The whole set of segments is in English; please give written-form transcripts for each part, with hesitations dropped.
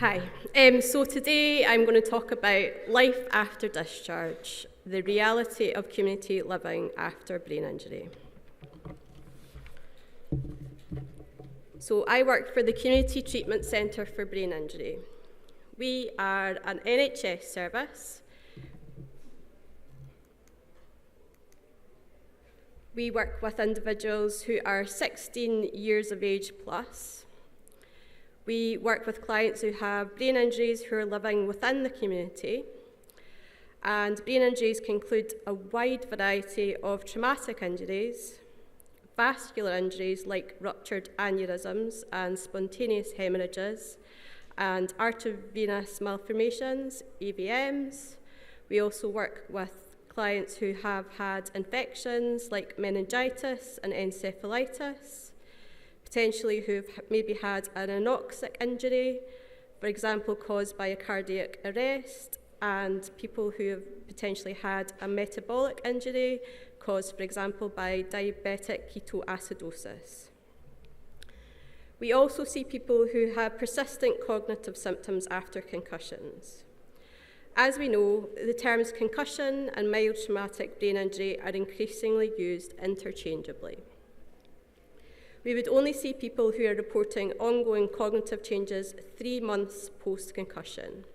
Hi, so today I'm going to talk about life after discharge, the reality of community living after brain injury. So I work for the Community Treatment Centre for Brain Injury. We are an NHS service. We work with individuals who are 16 years of age plus. We work with clients who have brain injuries who are living within the community. And brain injuries can include a wide variety of traumatic injuries, vascular injuries like ruptured aneurysms and spontaneous hemorrhages, and arteriovenous malformations, AVMs. We also work with clients who have had infections like meningitis and encephalitis, potentially who've maybe had an anoxic injury, for example, caused by a cardiac arrest, and people who have potentially had a metabolic injury caused, for example, by diabetic ketoacidosis. We also see people who have persistent cognitive symptoms after concussions. As we know, the terms concussion and mild traumatic brain injury are increasingly used interchangeably. We would only see people who are reporting ongoing cognitive changes 3 months post-concussion.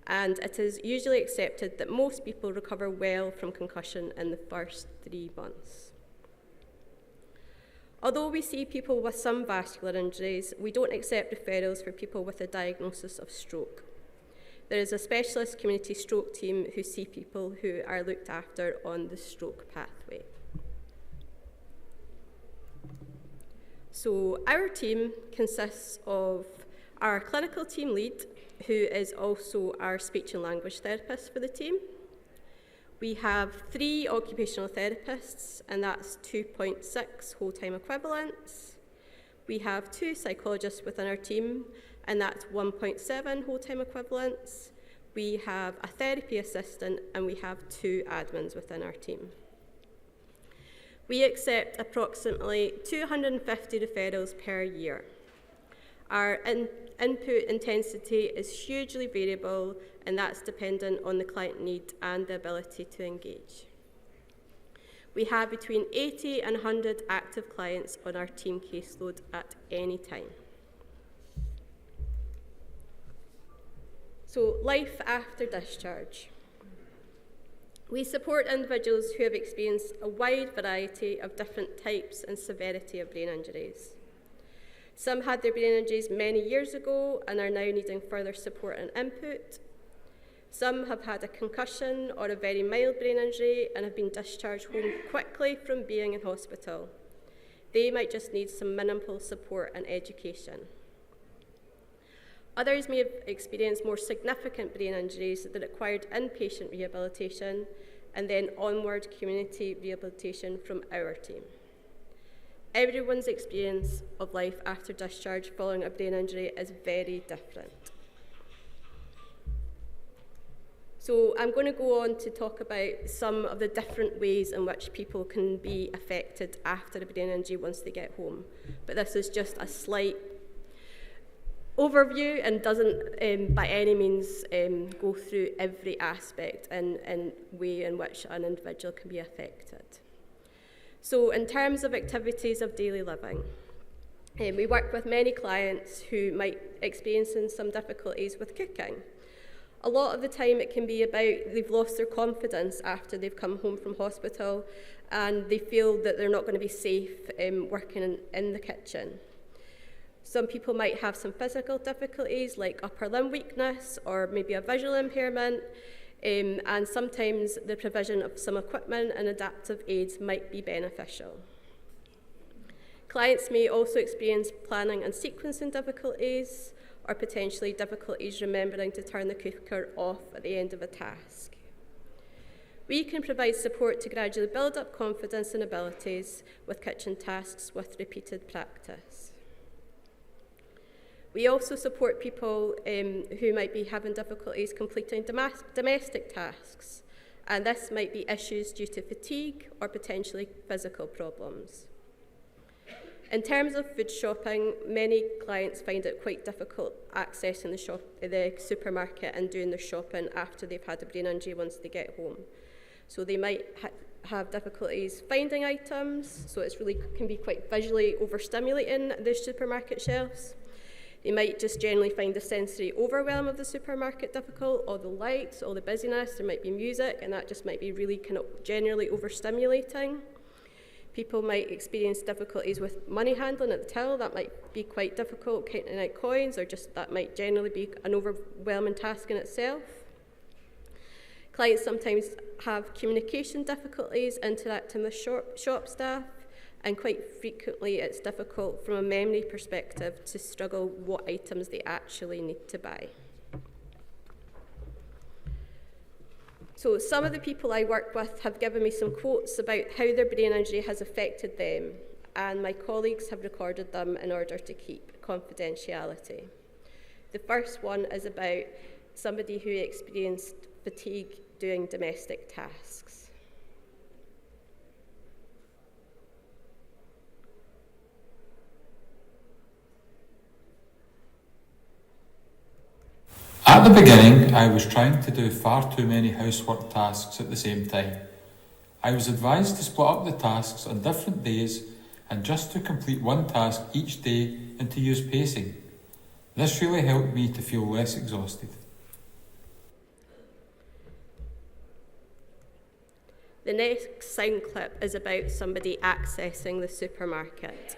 And it is usually accepted that most people recover well from concussion in the first 3 months. Although we see people with some vascular injuries, we don't accept referrals for people with a diagnosis of stroke. There is a specialist community stroke team who see people who are looked after on the stroke pathway. So our team consists of our clinical team lead, who is also our speech and language therapist for the team. We have 3 occupational therapists, and that's 2.6 whole-time equivalents. We have 2 psychologists within our team, and that's 1.7 whole-time equivalents. We have a therapy assistant, and we have 2 admins within our team. We accept approximately 250 referrals per year. Our input intensity is hugely variable, and that's dependent on the client need and the ability to engage. We have between 80 and 100 active clients on our team caseload at any time. So, life after discharge. We support individuals who have experienced a wide variety of different types and severity of brain injuries. Some had their brain injuries many years ago and are now needing further support and input. Some have had a concussion or a very mild brain injury and have been discharged home quickly from being in hospital. They might just need some minimal support and education. Others may have experienced more significant brain injuries that required inpatient rehabilitation and then onward community rehabilitation from our team. Everyone's experience of life after discharge following a brain injury is very different. So I'm going to go on to talk about some of the different ways in which people can be affected after a brain injury once they get home. But this is just a slight overview and doesn't by any means go through every aspect and way in which an individual can be affected. So in terms of activities of daily living, we work with many clients who might experience some difficulties with cooking. A lot of the time it can be about they've lost their confidence after they've come home from hospital and they feel that they're not going to be safe working in the kitchen. Some people might have some physical difficulties like upper limb weakness or maybe a visual impairment, and sometimes the provision of some equipment and adaptive aids might be beneficial. Clients may also experience planning and sequencing difficulties or potentially difficulties remembering to turn the cooker off at the end of a task. We can provide support to gradually build up confidence and abilities with kitchen tasks with repeated practice. We also support people who might be having difficulties completing domestic tasks, and this might be issues due to fatigue or potentially physical problems. In terms of food shopping, many clients find it quite difficult accessing the supermarket and doing their shopping after they've had a brain injury once they get home. So they might have difficulties finding items, so it really can be quite visually overstimulating the supermarket shelves. They might just generally find the sensory overwhelm of the supermarket difficult, all the lights, all the busyness, there might be music, and that just might be really kind of generally overstimulating. People might experience difficulties with money handling at the till. That might be quite difficult, counting out coins, or just that might generally be an overwhelming task in itself. Clients sometimes have communication difficulties interacting with shop staff, and quite frequently it's difficult from a memory perspective to struggle what items they actually need to buy. So some of the people I work with have given me some quotes about how their brain injury has affected them, and my colleagues have recorded them in order to keep confidentiality. The first one is about somebody who experienced fatigue doing domestic tasks. At the beginning, I was trying to do far too many housework tasks at the same time. I was advised to split up the tasks on different days and just to complete one task each day and to use pacing. This really helped me to feel less exhausted. The next sound clip is about somebody accessing the supermarket.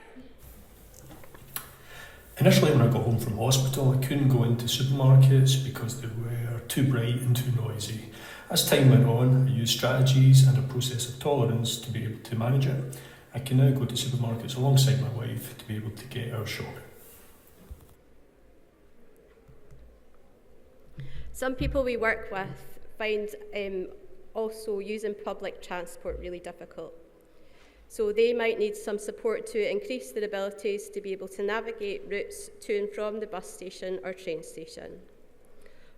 Initially, when I got home from hospital, I couldn't go into supermarkets because they were too bright and too noisy. As time went on, I used strategies and a process of tolerance to be able to manage it. I can now go to supermarkets alongside my wife to be able to get our shopping. Some people we work with find also using public transport really difficult. So they might need some support to increase their abilities to be able to navigate routes to and from the bus station or train station.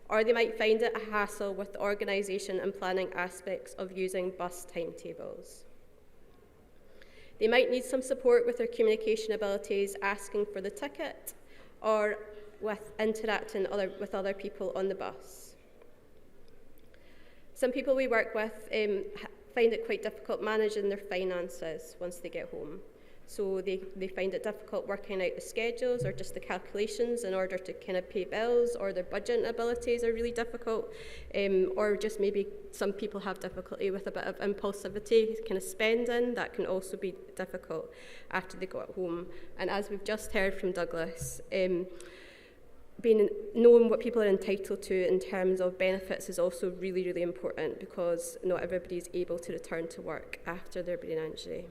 Or they might find it a hassle with the organisation and planning aspects of using bus timetables. They might need some support with their communication abilities, asking for the ticket, or with interacting with other people on the bus. Some people we work with find it quite difficult managing their finances once they get home. So they find it difficult working out the schedules or just the calculations in order to kind of pay bills, or their budgeting abilities are really difficult, or just maybe some people have difficulty with a bit of impulsivity, kind of spending. That can also be difficult after they go at home. And as we've just heard from Douglas, knowing what people are entitled to in terms of benefits is also really, really important, because not everybody is able to return to work after their brain injury.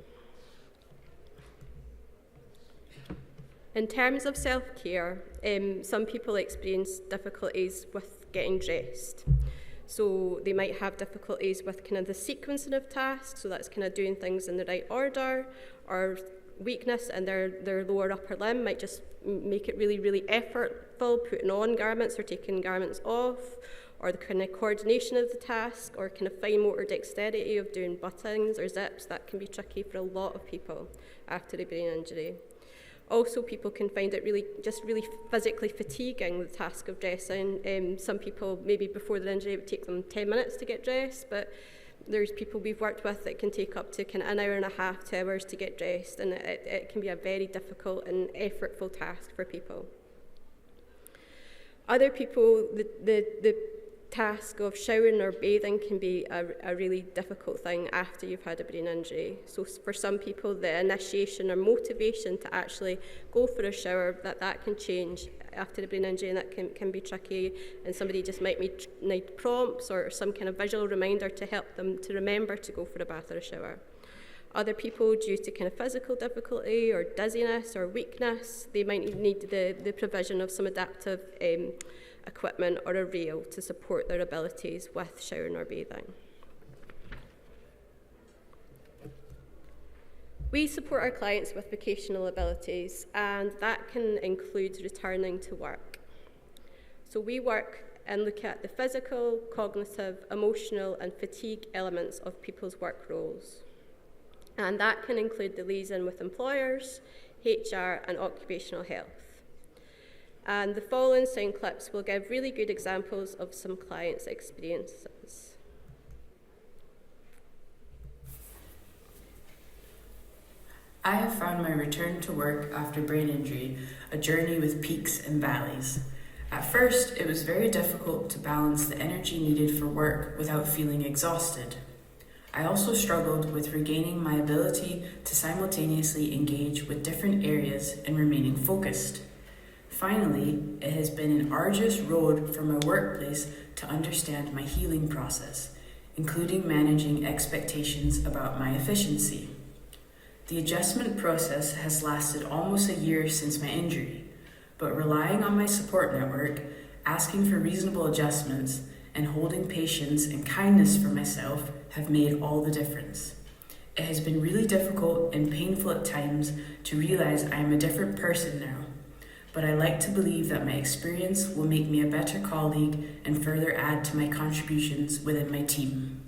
In terms of self-care, some people experience difficulties with getting dressed. So they might have difficulties with kind of the sequencing of tasks, so that's kind of doing things in the right order, or weakness in their lower upper limb might just make it really, really effortful putting on garments or taking garments off, or the kind of coordination of the task, or kind of fine motor dexterity of doing buttons or zips. That can be tricky for a lot of people after a brain injury. Also, people can find it really physically fatiguing, the task of dressing. Some people, maybe before their injury, it would take them 10 minutes to get dressed, but there's people we've worked with that can take up to kind of an hour and a half, 2 hours to get dressed, and it can be a very difficult and effortful task for people. Other people, the task of showering or bathing can be a really difficult thing after you've had a brain injury. So for some people, the initiation or motivation to actually go for a shower, that can change after a brain injury, and that can be tricky, and somebody just might need prompts or some kind of visual reminder to help them to remember to go for a bath or a shower. Other people, due to kind of physical difficulty or dizziness or weakness, they might need the provision of some adaptive equipment or a rail to support their abilities with showering or bathing. We support our clients with vocational abilities, and that can include returning to work. So we work and look at the physical, cognitive, emotional and fatigue elements of people's work roles. And that can include the liaison with employers, HR and occupational health. And the following sound clips will give really good examples of some clients' experiences. I have found my return to work after brain injury a journey with peaks and valleys. At first, it was very difficult to balance the energy needed for work without feeling exhausted. I also struggled with regaining my ability to simultaneously engage with different areas and remaining focused. Finally, it has been an arduous road from my workplace to understand my healing process, including managing expectations about my efficiency. The adjustment process has lasted almost a year since my injury, but relying on my support network, asking for reasonable adjustments, and holding patience and kindness for myself have made all the difference. It has been really difficult and painful at times to realize I am a different person now, but I like to believe that my experience will make me a better colleague and further add to my contributions within my team.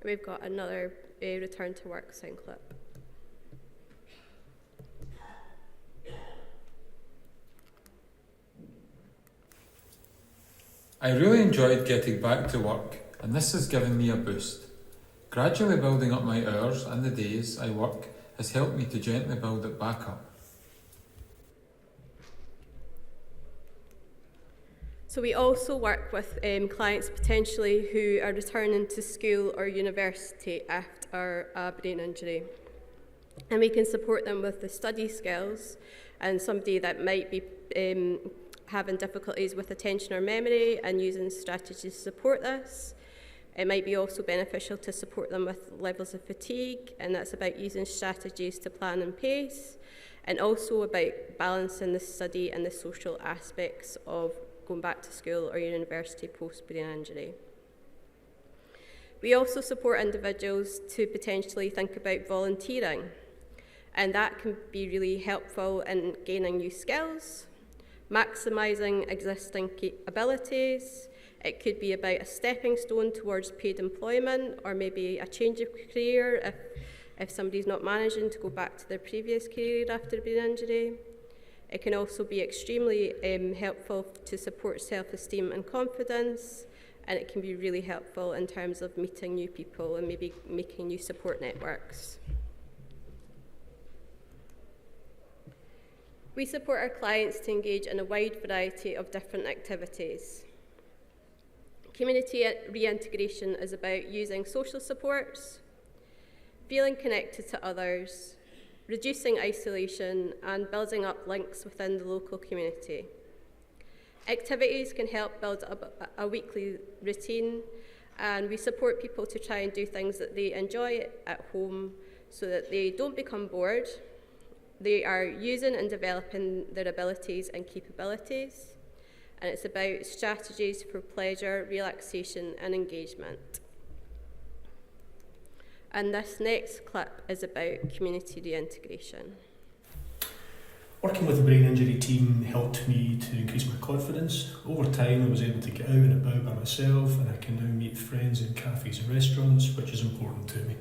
We've got another return to work sound clip. I really enjoyed getting back to work, and this has given me a boost. Gradually building up my hours and the days I work has helped me to gently build it back up. So we also work with clients potentially who are returning to school or university after a brain injury. And we can support them with the study skills, and somebody that might be having difficulties with attention or memory and using strategies to support this. It might be also beneficial to support them with levels of fatigue, and that's about using strategies to plan and pace, and also about balancing the study and the social aspects of going back to school or university post-brain injury. We also support individuals to potentially think about volunteering, and that can be really helpful in gaining new skills, maximising existing abilities. It could be about a stepping stone towards paid employment, or maybe a change of career if somebody's not managing to go back to their previous career after a brain injury. It can also be extremely helpful to support self-esteem and confidence, and it can be really helpful in terms of meeting new people and maybe making new support networks. We support our clients to engage in a wide variety of different activities. Community reintegration is about using social supports, feeling connected to others, reducing isolation, and building up links within the local community. Activities can help build up a weekly routine, and we support people to try and do things that they enjoy at home so that they don't become bored. They are using and developing their abilities and capabilities, and it's about strategies for pleasure, relaxation, and engagement. And this next clip is about community reintegration. Working with the brain injury team helped me to increase my confidence. Over time, I was able to get out and about by myself, and I can now meet friends in cafes and restaurants, which is important to me.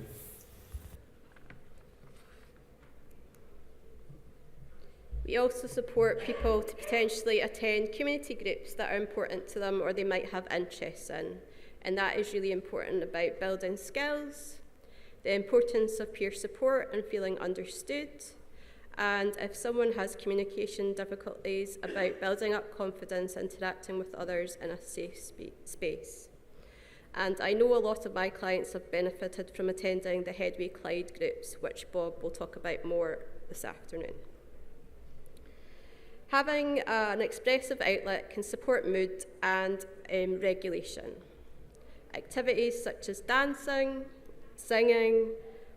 We also support people to potentially attend community groups that are important to them or they might have interests in. And that is really important about building skills, the importance of peer support and feeling understood, and if someone has communication difficulties, about building up confidence, interacting with others in a safe space. And I know a lot of my clients have benefited from attending the Headway Clyde groups, which Bob will talk about more this afternoon. Having an expressive outlet can support mood and regulation. Activities such as dancing, singing,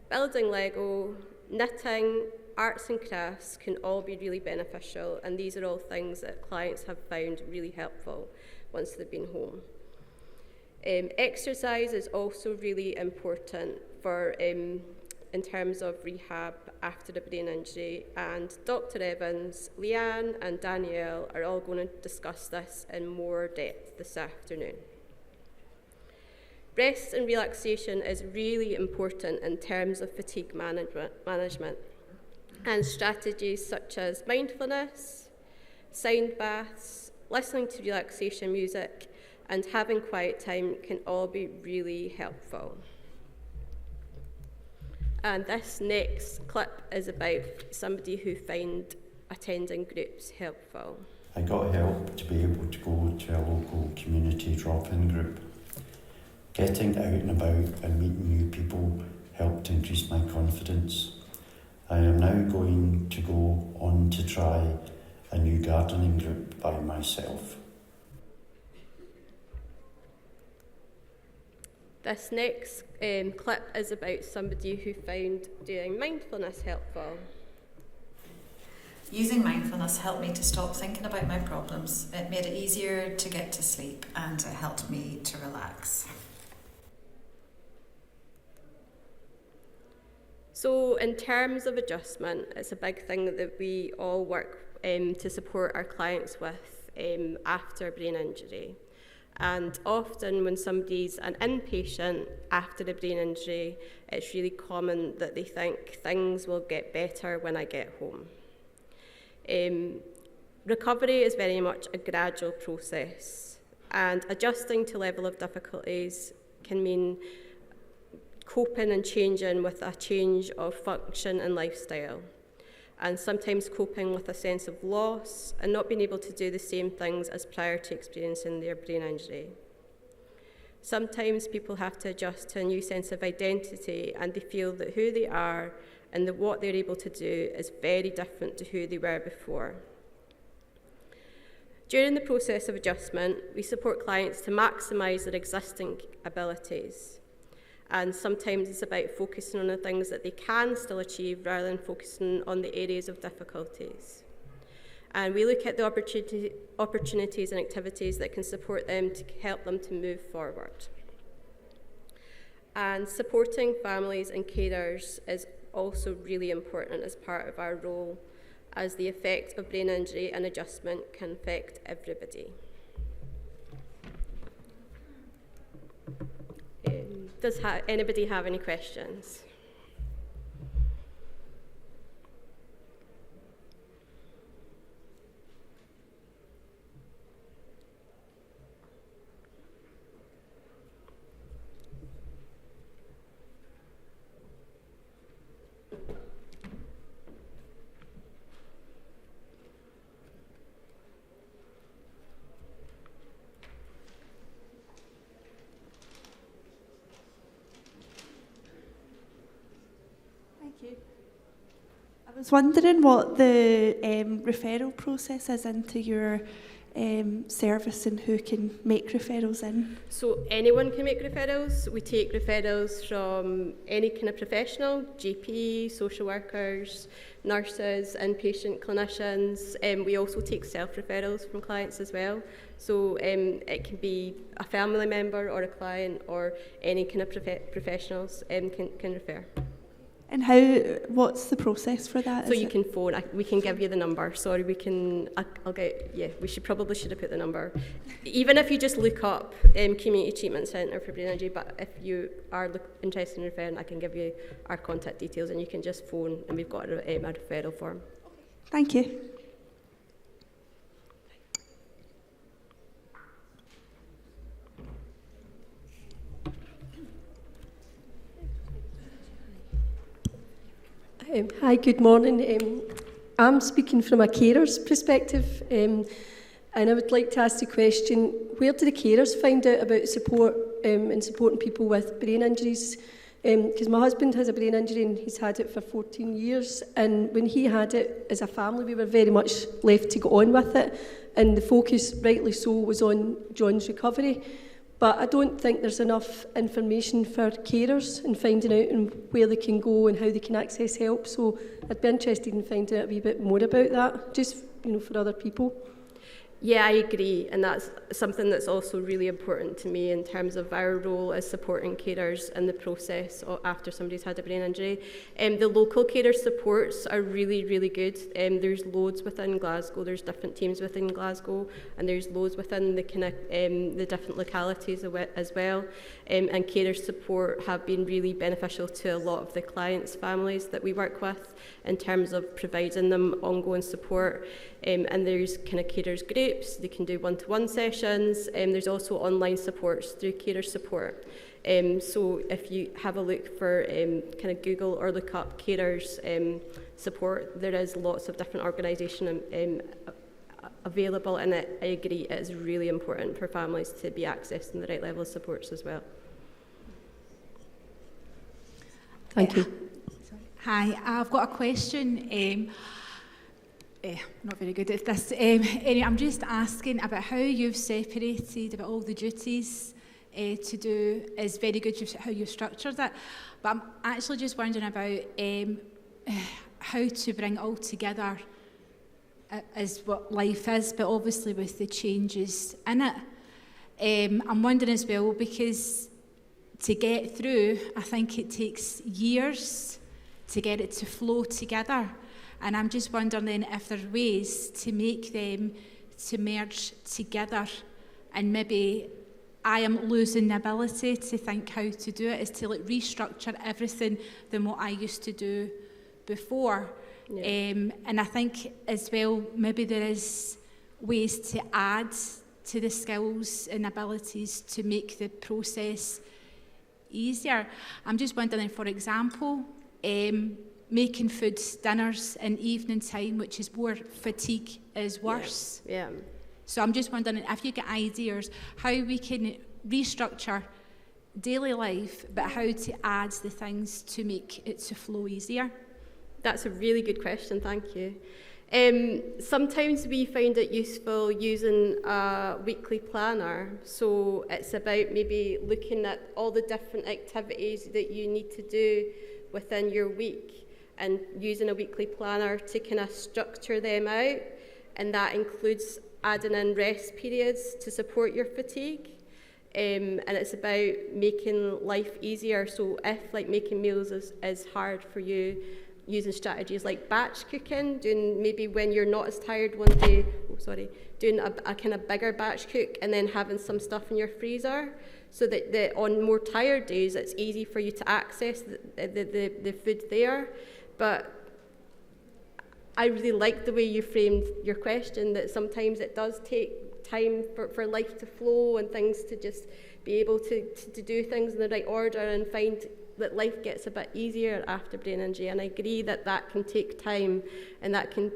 building Lego, knitting, arts and crafts can all be really beneficial, and these are all things that clients have found really helpful once they've been home. Exercise is also really important for in terms of rehab after a brain injury, and Dr. Evans, Leanne and Danielle are all going to discuss this in more depth this afternoon. Rest and relaxation is really important in terms of fatigue management, and strategies such as mindfulness, sound baths, listening to relaxation music, and having quiet time can all be really helpful. And this next clip is about somebody who found attending groups helpful. I got help to be able to go to a local community drop-in group. Getting out and about and meeting new people helped increase my confidence. I am now going to go on to try a new gardening group by myself. This next clip is about somebody who found doing mindfulness helpful. Using mindfulness helped me to stop thinking about my problems. It made it easier to get to sleep and it helped me to relax. So in terms of adjustment, it's a big thing that we all work to support our clients with after brain injury. And often when somebody's an inpatient after a brain injury, it's really common that they think things will get better when I get home. Recovery is very much a gradual process, and adjusting to level of difficulties can mean coping and changing with a change of function and lifestyle, and sometimes coping with a sense of loss and not being able to do the same things as prior to experiencing their brain injury. Sometimes people have to adjust to a new sense of identity, and they feel that who they are and that what they're able to do is very different to who they were before. During the process of adjustment, we support clients to maximise their existing abilities. And sometimes it's about focusing on the things that they can still achieve rather than focusing on the areas of difficulties. And we look at the opportunities and activities that can support them to help them to move forward. And supporting families and carers is also really important as part of our role, as the effect of brain injury and adjustment can affect everybody. Does anybody have any questions? I was wondering what the referral process is into your service and who can make referrals in. So anyone can make referrals. We take referrals from any kind of professional, GP, social workers, nurses, inpatient clinicians. We also take self-referrals from clients as well. So it can be a family member or a client or any kind of professionals can refer. And what's the process for that? So you can phone, we can give you the number. Sorry, we should probably have put the number. Even if you just look up Community Treatment Centre for Brain Injury, but if you are interested in referring, I can give you our contact details and you can just phone and we've got a referral form. Thank you. Hi, good morning. I'm speaking from a carer's perspective, and I would like to ask the question, where do the carers find out about support and supporting people with brain injuries? Because my husband has a brain injury and he's had it for 14 years, and when he had it as a family, we were very much left to go on with it, and the focus, rightly so, was on John's recovery. But I don't think there's enough information for carers in finding out where they can go and how they can access help. So I'd be interested in finding out a wee bit more about that, just for other people. Yeah, I agree, and that's something that's also really important to me in terms of our role as supporting carers in the process after somebody's had a brain injury. The local carer supports are really, really good. There's loads within Glasgow, there's different teams within Glasgow, and there's loads within the kind of the different localities as well. And carer support have been really beneficial to a lot of the clients' families that we work with in terms of providing them ongoing support. And there's kind of carers groups, they can do one-to-one sessions, there's also online supports through carer support. So if you have a look for kind of Google or look up carers support, there is lots of different organisations available, and I agree it is really important for families to be accessing the right level of supports as well. Thank you. Hi, I've got a question. Not very good at this. Anyway, I'm just asking about how you've separated about all the duties to do. Is very good how you've structured it, but I'm actually just wondering about how to bring it all together as what life is, but obviously with the changes in it. I'm wondering as well, because to get through, I think it takes years to get it to flow together. And I'm just wondering then if there are ways to make them to merge together, and maybe I am losing the ability to think how to do it, is to like restructure everything than what I used to do before. Yeah. And I think as well, maybe there is ways to add to the skills and abilities to make the process easier. I'm just wondering, for example, making food dinners in evening time, which is more fatigue, is worse. Yeah. So I'm just wondering if you get ideas how we can restructure daily life, but how to add the things to make it to flow easier. That's a really good question, thank you. Sometimes we find it useful using a weekly planner. So it's about maybe looking at all the different activities that you need to do within your week, and using a weekly planner to kind of structure them out, and that includes adding in rest periods to support your fatigue, and it's about making life easier. So if like making meals is hard for you, using strategies like batch cooking, doing maybe when you're not as tired one day, doing a kind of bigger batch cook and then having some stuff in your freezer, so that on more tired days it's easy for you to access the food there. But I really like the way you framed your question, that sometimes it does take time for life to flow and things to just be able to do things in the right order, and find that life gets a bit easier after brain injury. And I agree that that can take time, and that can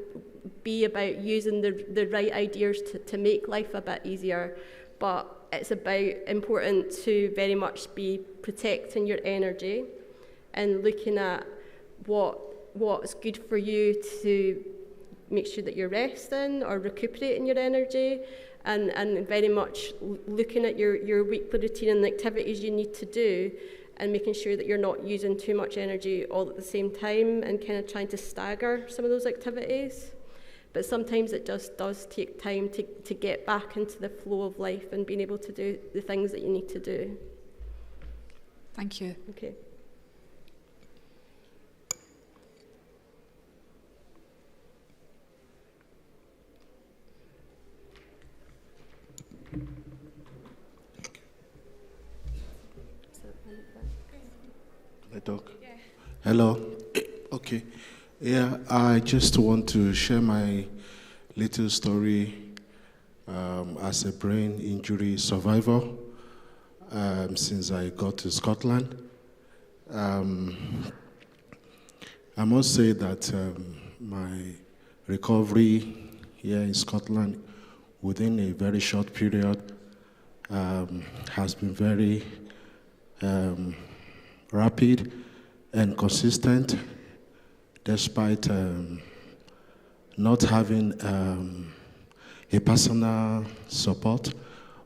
be about using the right ideas to make life a bit easier. But it's important to very much be protecting your energy and looking at what's good for you to make sure that you're resting or recuperating your energy, and very much looking at your weekly routine and the activities you need to do, and making sure that you're not using too much energy all at the same time, and kind of trying to stagger some of those activities. But sometimes it just does take time to get back into the flow of life and being able to do the things that you need to do. Thank you. Okay. Hi, Doc. Yeah. Hello. Okay. Yeah, I just want to share my little story as a brain injury survivor since I got to Scotland. I must say that my recovery here in Scotland within a very short period has been very rapid and consistent, despite not having a personal support,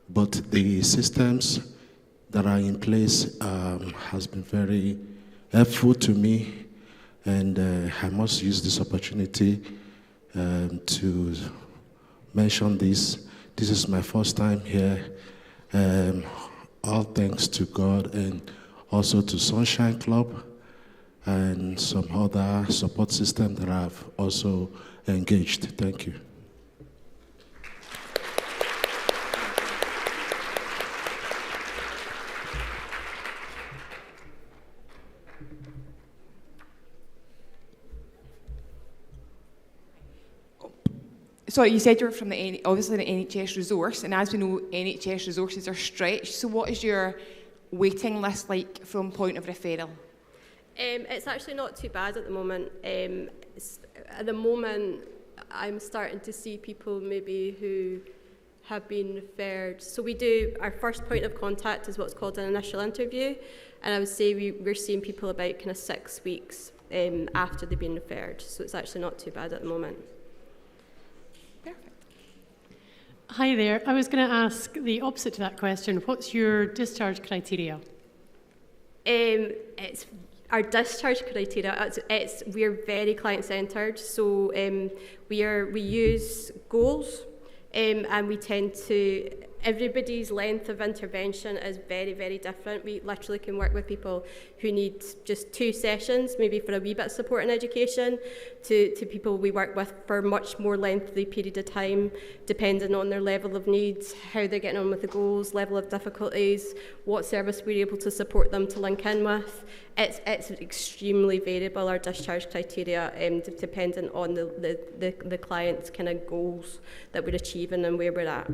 but the systems that are in place has been very helpful to me, and I must use this opportunity to mention this. This is my first time here. All thanks to God and also to Sunshine Club and some other support system that I've also engaged. Thank you. So you said you were from obviously the NHS resource, and as we know, NHS resources are stretched. So what is your waiting list like from point of referral? It's actually not too bad at the moment. At the moment, I'm starting to see people maybe who have been referred. So we do, our first point of contact is what's called an initial interview, and I would say we're seeing people about kind of 6 weeks after they've been referred. So it's actually not too bad at the moment. Hi there. I was going to ask the opposite to that question. What's your discharge criteria? It's our discharge criteria. We're very client-centred, so we use goals, and we tend to. Everybody's length of intervention is very, very different. We literally can work with people who need just 2 sessions, maybe for a wee bit of support and education, to people we work with for much more lengthy period of time, depending on their level of needs, how they're getting on with the goals, level of difficulties, what service we're able to support them to link in with. It's extremely variable, our discharge criteria, depending on the client's kind of goals that we're achieving and where we're at.